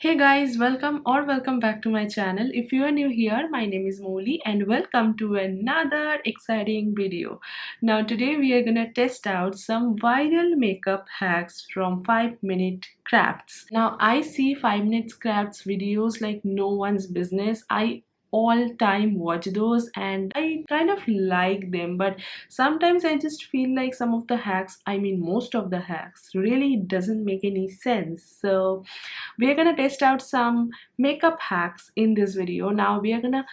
Hey guys, welcome back to my channel. If you are new here, my name is Molly and welcome to another exciting video. Now today we are gonna test out some viral makeup hacks from 5 Minute Crafts. Now I see 5 Minute Crafts videos like no one's business. I all time watch those and I kind of like them, but sometimes I just feel like some of the hacks, I mean most of the hacks, really doesn't make any sense. So we are gonna test out some makeup hacks in this video. Now we are gonna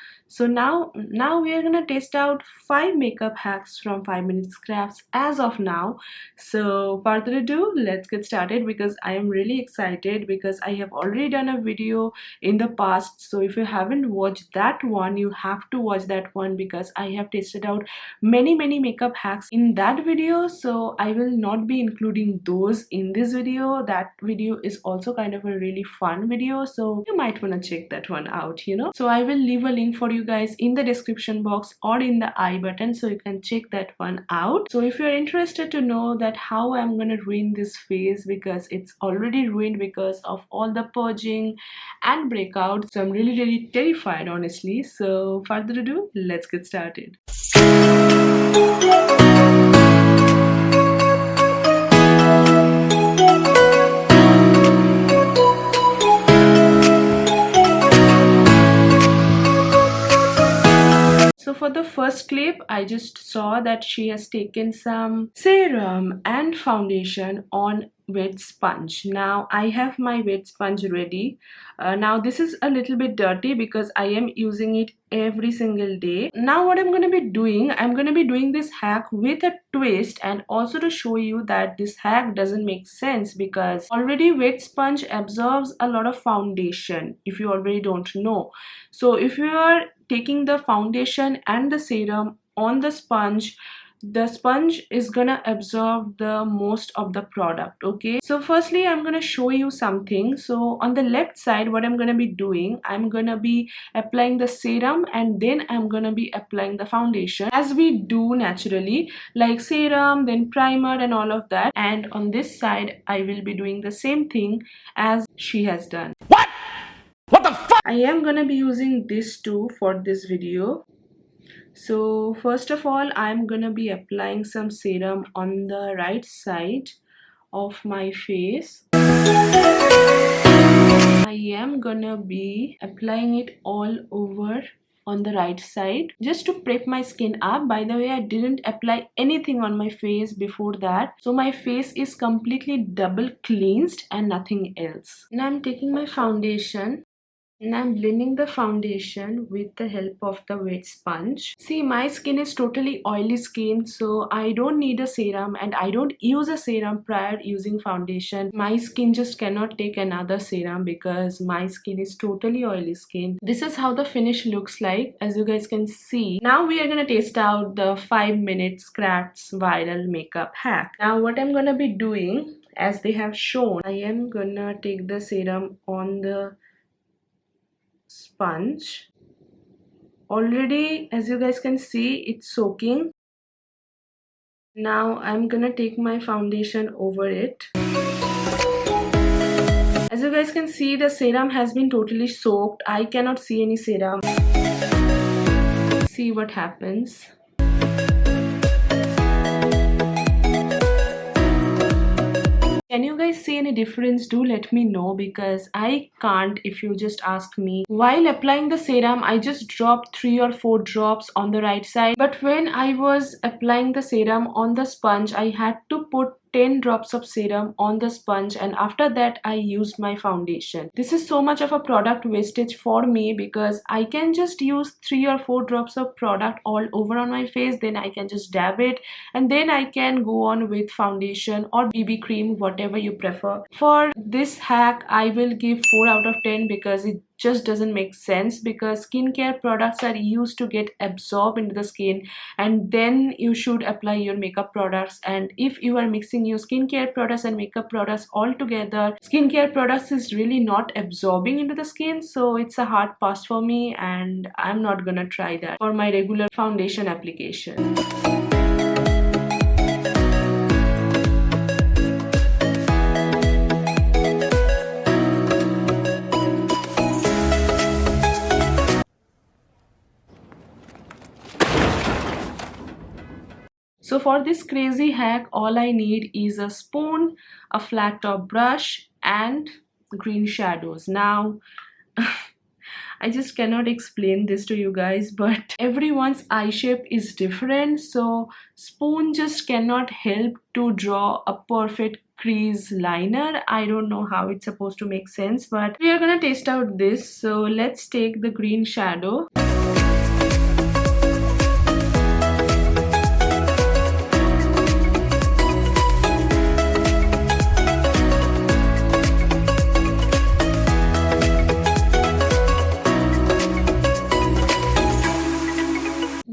test out 5 makeup hacks from 5 Minute Crafts as of now. So further ado, let's get started because I am really excited because I have already done a video in the past. So if you haven't watched that one, you have to watch that one because I have tested out many makeup hacks in that video. So I will not be including those in this video. That video is also kind of a really fun video, so you might want to check that one out. So I will leave a link for you guys in the description box or in the I button so you can check that one out. So if you're interested to know that how I'm gonna ruin this face because it's already ruined because of all the purging and breakouts, so I'm really terrified honestly. So further ado, let's get started. So for the first clip, I just saw that she has taken some serum and foundation on wet sponge. Now I have my wet sponge ready. Now this is a little bit dirty because I am using it every single day. Now what I'm going to be doing this hack with a twist, and also to show you that this hack doesn't make sense because already wet sponge absorbs a lot of foundation, if you already don't know. So if you are taking the foundation and the serum on the sponge is gonna absorb the most of the product. Okay, so firstly I'm gonna show you something. So on the left side, what I'm gonna be doing, I'm gonna be applying the serum and then I'm gonna be applying the foundation as we do naturally, like serum, then primer and all of that. And on this side I will be doing the same thing as she has done. What the fuck? I am gonna be using this too for this video. So first of all, I'm gonna be applying some serum on the right side of my face. I am gonna be applying it all over on the right side just to prep my skin up. By the way, I didn't apply anything on my face before that, so my face is completely double cleansed and nothing else. Now I'm taking my foundation and I'm blending the foundation with the help of the wet sponge. See, my skin is totally oily skin, so I don't need a serum and I don't use a serum prior using foundation. My skin just cannot take another serum because my skin is totally oily skin. This is how the finish looks like, as you guys can see. Now we are gonna test out the 5 Minute Crafts viral makeup hack. Now what I'm gonna be doing, as they have shown, I am gonna take the serum on the sponge. Already, as you guys can see, it's soaking. Now I'm gonna take my foundation over it. As you guys can see, the serum has been totally soaked. I cannot see any serum. See what happens. Can you guys see any difference? Do let me know because I can't if you just ask me. While applying the serum, I just dropped 3 or 4 drops on the right side. But when I was applying the serum on the sponge, I had to put 10 drops of serum on the sponge, and after that I used my foundation. This is so much of a product wastage for me because I can just use 3 or 4 drops of product all over on my face, then I can just dab it and then I can go on with foundation or BB cream, whatever you prefer. For this hack I will give 4 out of 10 because it just doesn't make sense, because skincare products are used to get absorbed into the skin and then you should apply your makeup products. And if you are mixing your skincare products and makeup products all together, skincare products is really not absorbing into the skin, so it's a hard pass for me and I'm not gonna try that for my regular foundation application. So for this crazy hack, all I need is a spoon, a flat top brush, and green shadows. Now I just cannot explain this to you guys, but everyone's eye shape is different, so spoon just cannot help to draw a perfect crease liner. I don't know how it's supposed to make sense, but we are gonna test out this. So let's take the green shadow.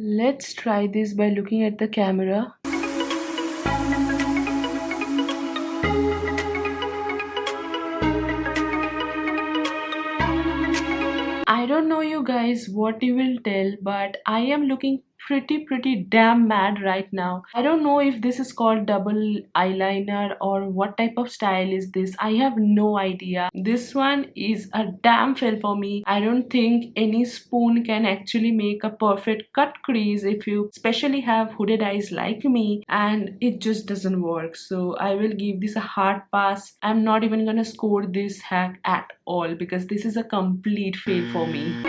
Let's try this by looking at the camera. I don't know you guys what you will tell, but I am looking pretty damn mad right now. I don't know if this is called double eyeliner or what type of style is this. I have no idea. This one is a damn fail for me. I don't think any spoon can actually make a perfect cut crease if you especially have hooded eyes like me, and it just doesn't work. So I will give this a hard pass. I'm not even gonna score this hack at all because this is a complete fail for me.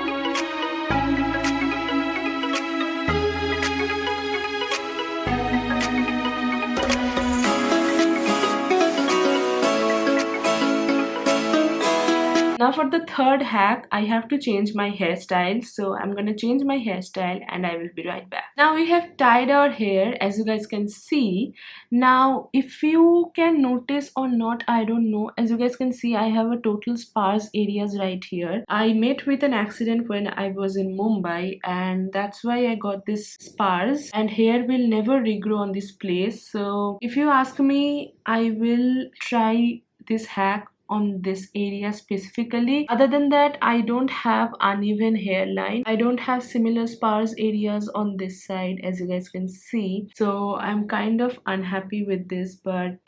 Now for the third hack, I have to change my hairstyle. So I'm gonna change my hairstyle and I will be right back. Now we have tied our hair, as you guys can see. Now if you can notice or not, I don't know. As you guys can see, I have a total sparse areas right here. I met with an accident when I was in Mumbai, and that's why I got this sparse, and hair will never regrow on this place. So if you ask me, I will try this hack on this area specifically. Other than that, I don't have uneven hairline. I don't have similar sparse areas on this side, as you guys can see. So I'm kind of unhappy with this, but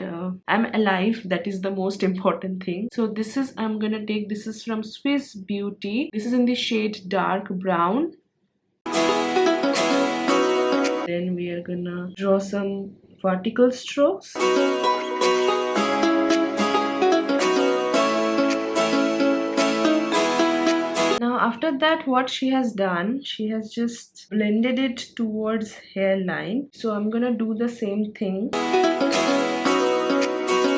I'm alive. That is the most important thing. So this is, I'm gonna take, this is from Swiss Beauty. This is in the shade dark brown. Then we are gonna draw some vertical strokes. Now after that, what she has done, she has just blended it towards hairline. So I'm gonna do the same thing.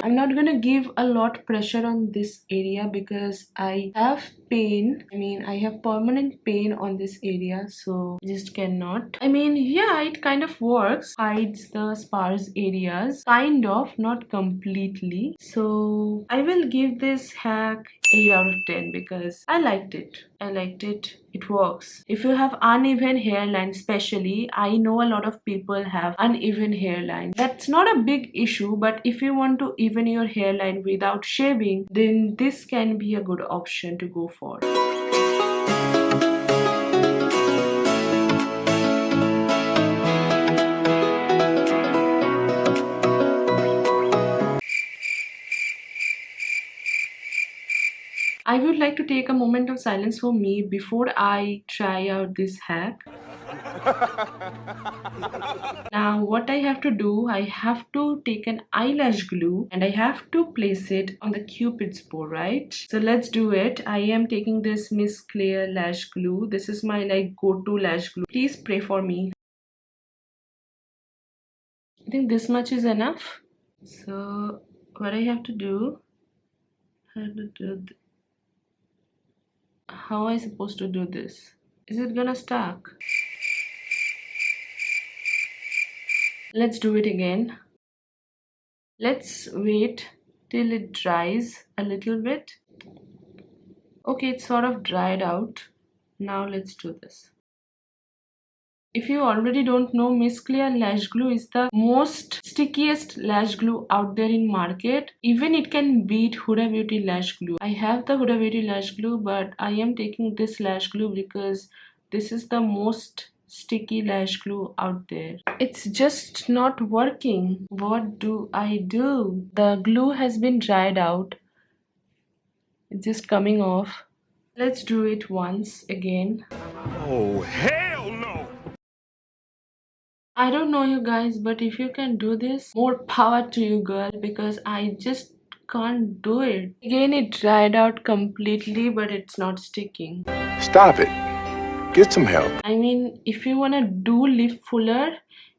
I'm not gonna give a lot pressure on this area because I have pain. I have permanent pain on this area, so just cannot. Yeah, it kind of works, hides the sparse areas, kind of, not completely. So I will give this hack 8 out of 10 because I liked it. It works. If you have uneven hairline, especially, I know a lot of people have uneven hairline. That's not a big issue, but if you want to even your hairline without shaving, then this can be a good option to go for. I would like to take a moment of silence for me before I try out this hack. Now what I have to do, I have to take an eyelash glue and I have to place it on the cupid's bow, right? So let's do it. I am taking this Miss Clear lash glue. This is my go-to lash glue. Please pray for me. I think this much is enough. So what I have to do, how am I supposed to do this? Is it gonna stuck? Let's do it again. Let's wait till it dries a little bit. Okay, it's sort of dried out. Now let's do this. If you already don't know, Miss Clear lash glue is the most stickiest lash glue out there in market. Even it can beat Huda Beauty lash glue. I have the Huda Beauty lash glue, but I am taking this lash glue because this is the most sticky lash glue out there. It's just not working. What do I do? The glue has been dried out. It's just coming off. Let's do it once again. Oh, hell no! I don't know you guys, but if you can do this, more power to you, girl, because I just can't do it. Again, it dried out completely, but it's not sticking. Stop it. Get some help. I mean, if you wanna do lip fuller,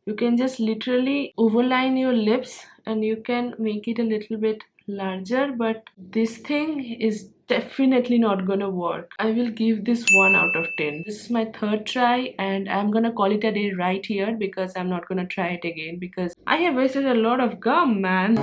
you can just literally overline your lips and you can make it a little bit larger, but this thing is definitely not gonna work. I will give this 1 out of 10. This is my third try and I'm gonna call it a day right here because I'm not gonna try it again because I have wasted a lot of gum, man.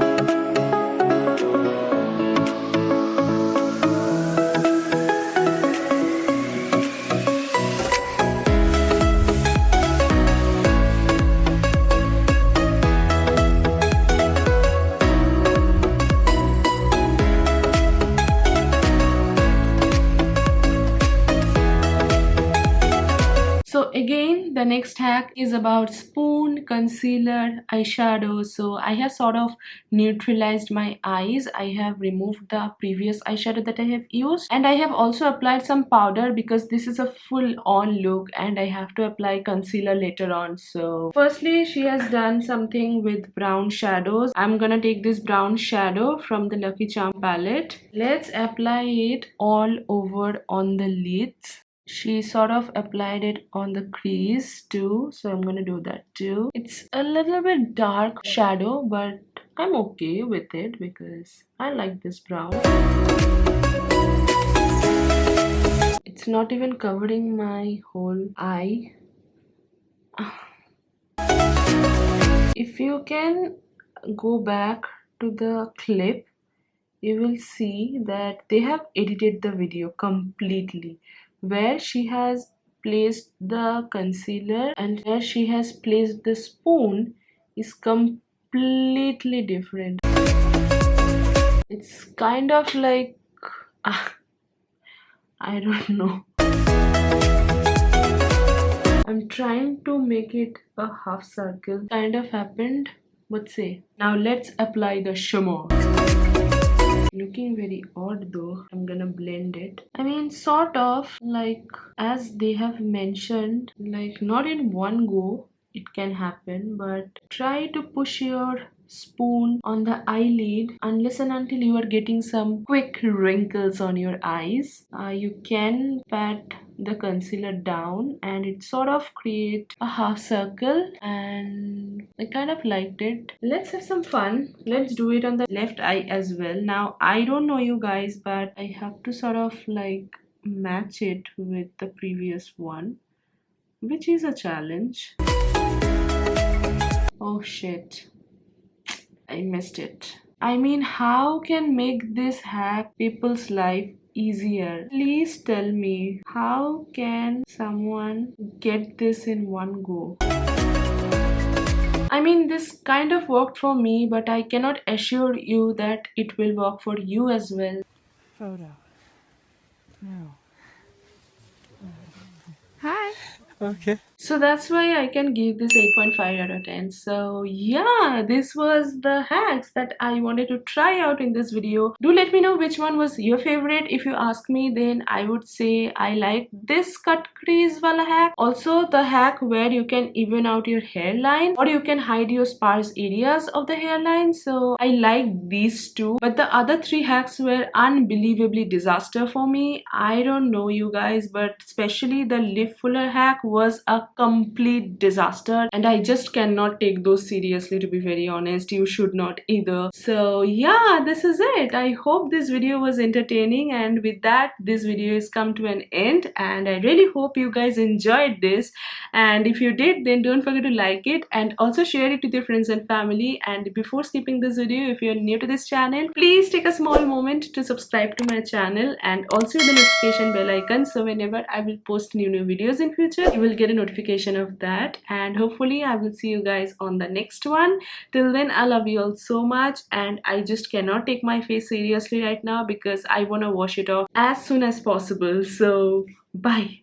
So again, the next hack is about spoon, concealer, eyeshadow. So I have sort of neutralized my eyes. I have removed the previous eyeshadow that I have used, and I have also applied some powder because this is a full-on look and I have to apply concealer later on. So firstly, she has done something with brown shadows. I'm gonna take this brown shadow from the Lucky Charm palette. Let's apply it all over on the lids. She sort of applied it on the crease too, so I'm gonna do that too. It's a little bit dark shadow, but I'm okay with it because I like this brown. It's not even covering my whole eye. If you can go back to the clip, you will see that they have edited the video completely, where she has placed the concealer and where she has placed the spoon is completely different. It's kind of like I don't know. I'm trying to make it a half circle. Kind of happened, but say. Now let's apply the shimmer. Looking very odd though. I'm gonna blend it. I mean, sort of like as they have mentioned, like not in one go it can happen, but try to push your spoon on the eyelid unless and until you are getting some quick wrinkles on your eyes. You can pat the concealer down and it sort of create a half circle, and I kind of liked it. Let's have some fun. Let's do it on the left eye as well. Now I don't know you guys, but I have to sort of like match it with the previous one, which is a challenge. Oh shit, I missed it. I mean, how can make this hack people's life easier? Please tell me, how can someone get this in one go? I mean, this kind of worked for me, but I cannot assure you that it will work for you as well. Photo. No. Hi. Okay. So that's why I can give this 8.5 out of 10. So yeah, this was the hacks that I wanted to try out in this video. Do let me know which one was your favorite. If you ask me, then I would say I like this cut crease wala hack. Also the hack where you can even out your hairline or you can hide your sparse areas of the hairline. So I like these two, but the other three hacks were unbelievably disaster for me. I don't know you guys, but especially the lip fuller hack was a complete disaster and I just cannot take those seriously, to be very honest. You should not either. So yeah, this is it. I hope this video was entertaining, and with that this video is come to an end, and I really hope you guys enjoyed this, and if you did, then don't forget to like it and also share it with your friends and family. And before skipping this video, if you're new to this channel, please take a small moment to subscribe to my channel and also the notification bell icon, so whenever I will post new videos in future, you will get a notification of that. And hopefully I will see you guys on the next one. Till then, I love you all so much, and I just cannot take my face seriously right now because I want to wash it off as soon as possible. So bye.